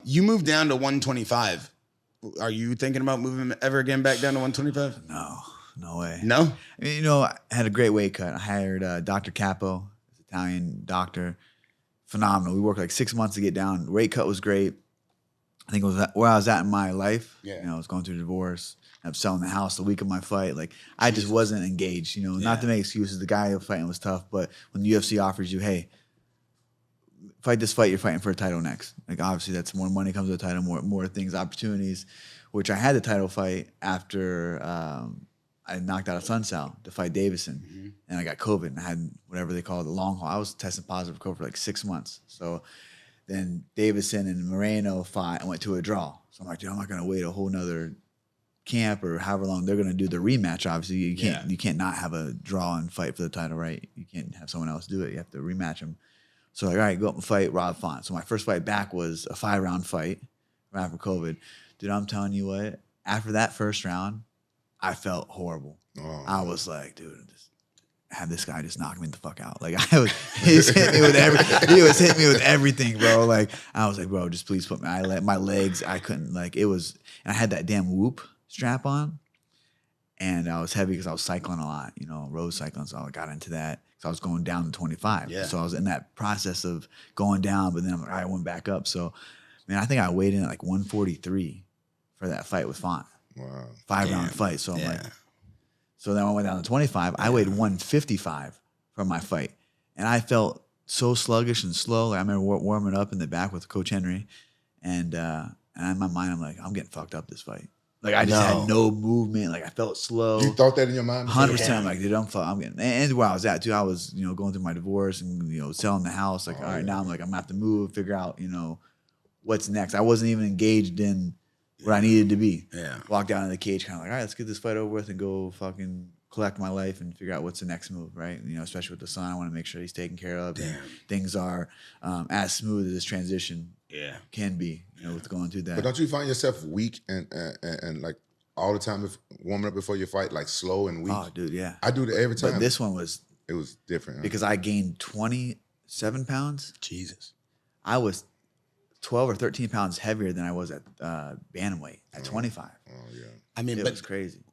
You moved down to 125. Are you thinking about moving ever again back down to 125? No way. No? I mean, you know, I had a great weight cut. I hired Dr. Capo, Italian doctor. Phenomenal. We worked like 6 months to get down. Weight cut was great. I think it was where I was at in my life. Yeah. You know, I was going through a divorce. I was selling the house the week of my fight. Like, I just wasn't engaged, you know, not to make excuses. The guy fighting was tough, but when the UFC offers you, hey, fight this fight, you're fighting for a title next. Like, obviously, that's more money comes with a title, more things, opportunities, which I had the title fight after I knocked out a Sunsal to fight Davison, and I got COVID, and I had whatever they call it, the long haul. I was testing positive for COVID for like 6 months. So then Davison and Moreno fought and went to a draw. So I'm like, dude, I'm not going to wait a whole nother camp or however long they're going to do the rematch. Obviously, you can't not have a draw and fight for the title, right? You can't have someone else do it. You have to rematch them. So like, all right, go up and fight Rob Font. So my first fight back was a 5-round fight right after COVID. Dude, I'm telling you what, after that first round, I felt horrible. I was like, dude, have this guy just knock me the fuck out. Like, he was hitting me with everything, bro. Like, I was like, bro, just please put my legs, I couldn't, like, it was, and I had that damn Whoop strap on, and I was heavy because I was cycling a lot, you know, road cycling, so I got into that. So I was going down to 25. Yeah. So I was in that process of going down, but then I'm like, all right, I went back up. So, man, I think I weighed in at like 143 for that fight with Font. Wow. 5-round fight. So I'm like, so then I went down to 25. I weighed 155 for my fight. And I felt so sluggish and slow. Like, I remember warming up in the back with Coach Henry. And in my mind, I'm like, I'm getting fucked up this fight. Like, I just had no movement. Like, I felt slow. You thought that in your mind? 100%. I'm like, dude, I'm getting, and where I was at too, I was, you know, going through my divorce and, you know, selling the house. Like, all right, now I'm like, I'm gonna have to move, figure out, you know, what's next. I wasn't even engaged in what I needed to be. Yeah. Walked down to the cage, kind of like, all right, let's get this fight over with and go fucking collect my life and figure out what's the next move, right? You know, especially with the son, I want to make sure he's taken care of. And things are as smooth as this transition can be, you know, with going through that. But don't you find yourself weak and like all the time warming up before your fight, like slow and weak? Oh, dude, yeah. I do that every time. But this one it was different. Because I gained 27 pounds. Jesus. I was 12 or 13 pounds heavier than I was at bantamweight at 25. Oh, yeah. I mean, it was crazy.